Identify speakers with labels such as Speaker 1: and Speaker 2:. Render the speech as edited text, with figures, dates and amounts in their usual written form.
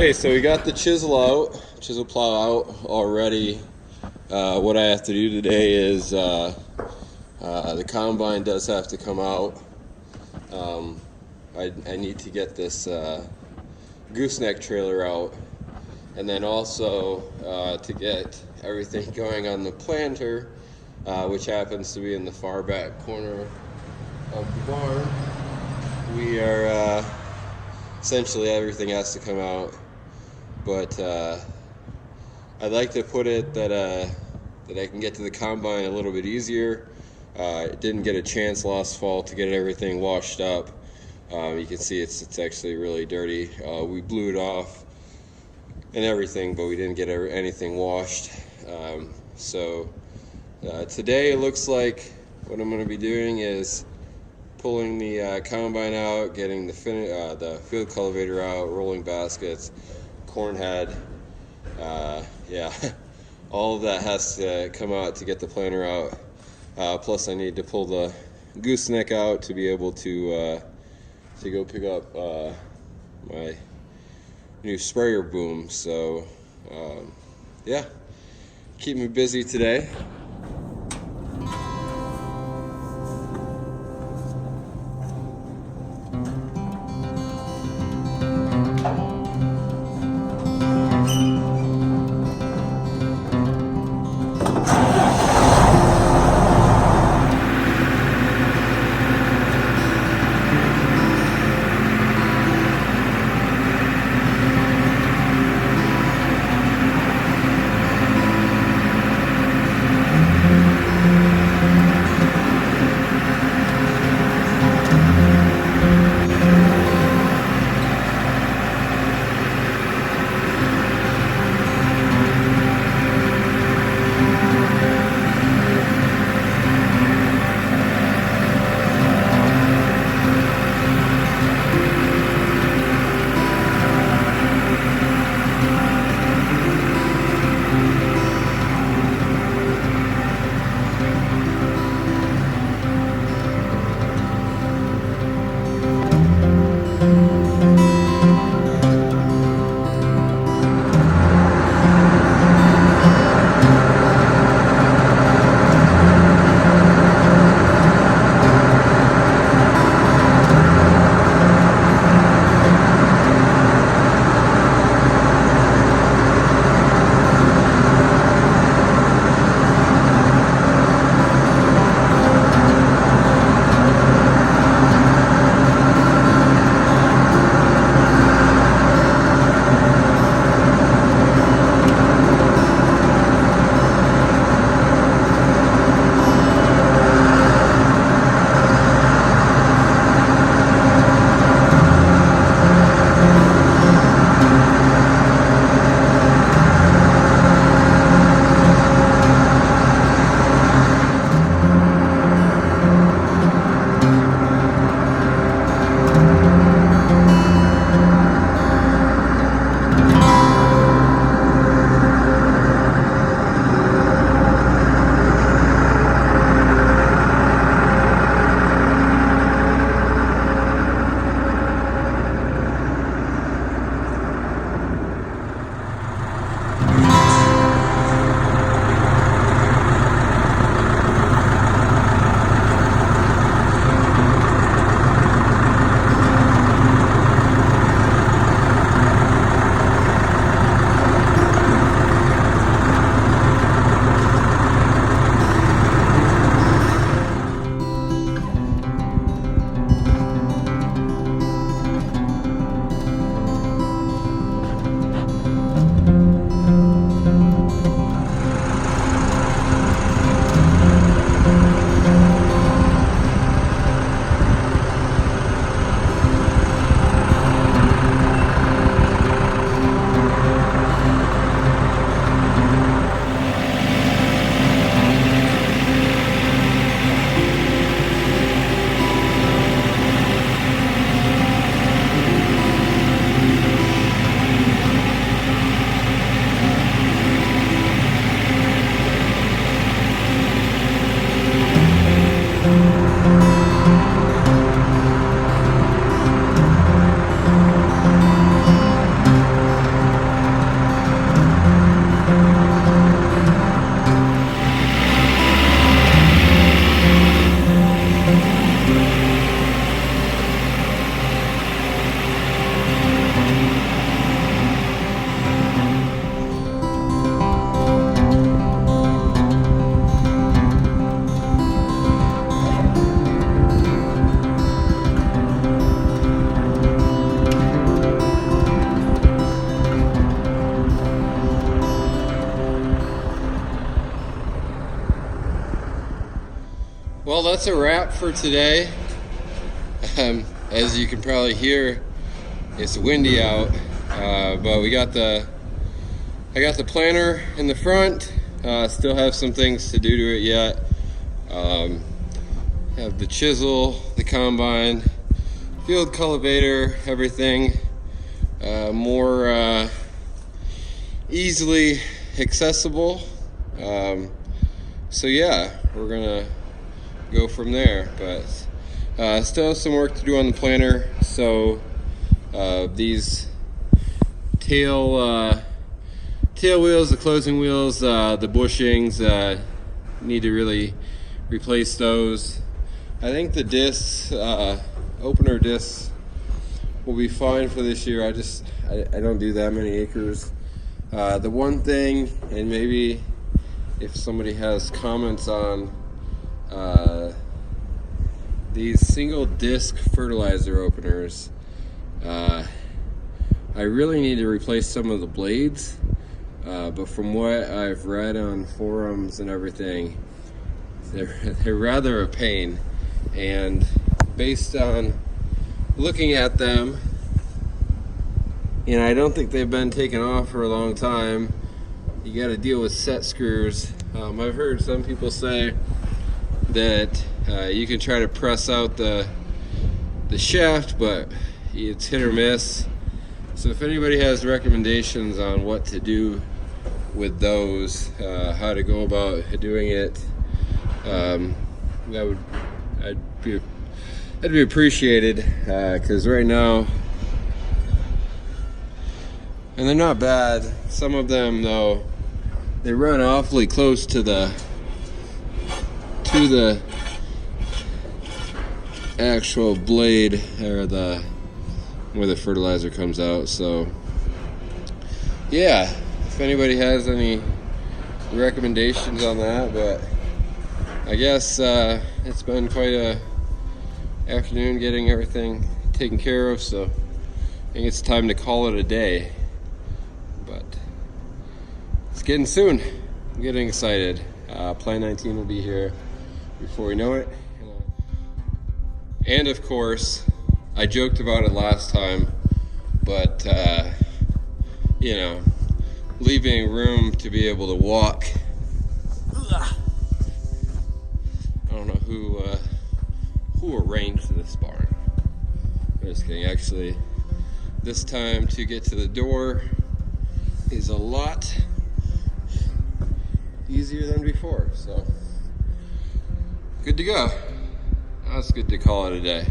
Speaker 1: Okay, so we got the chisel plow out already. What I have to do today is the combine does have to come out. I need to get this gooseneck trailer out, and then also to get everything going on the planter, which happens to be in the far back corner of the barn. We are essentially everything has to come out, but I'd like to put it that I can get to the combine a little bit easier. Didn't get a chance last fall to get everything washed up. You can see it's actually really dirty. We blew it off and everything, but we didn't get anything washed. So today it looks like what I'm going to be doing is pulling the combine out, getting the field cultivator out, rolling baskets, corn head. Yeah, all of that has to come out to get the planter out. Plus, I need to pull the gooseneck out to be able to go pick up my new sprayer boom. So, yeah, keep me busy today. Well, that's a wrap for today. As you can probably hear, it's windy out, but I got the planter in the front. Still have some things to do to it yet. Have the chisel, the combine, field cultivator, everything more easily accessible. So yeah, we're gonna go from there, but still have some work to do on the planter. So these tail wheels, the closing wheels, the bushings, need to really replace those. I think the discs, opener discs, will be fine for this year. I don't do that many acres. The one thing, and maybe if somebody has comments on these single disc fertilizer openers, I really need to replace some of the blades, but from what I've read on forums and everything, they're rather a pain. And based on looking at them, and I don't think they've been taken off for a long time, you got to deal with set screws. I've heard some people say that you can try to press out the shaft, but it's hit or miss. So if anybody has recommendations on what to do with those, how to go about doing it, that'd be appreciated, because right now, and they're not bad. Some of them though, they run awfully close to the actual blade, or where the fertilizer comes out. So yeah, if anybody has any recommendations on that, but I guess it's been quite a afternoon getting everything taken care of, so I think it's time to call it a day. But it's getting soon. I'm getting excited. Plan 19 will be here before we know it. And of course, I joked about it last time, but you know, leaving room to be able to walk. I don't know who arranged this barn. I'm just kidding. Actually, this time to get to the door is a lot easier than before. So good to go. Now it's good to call it a day.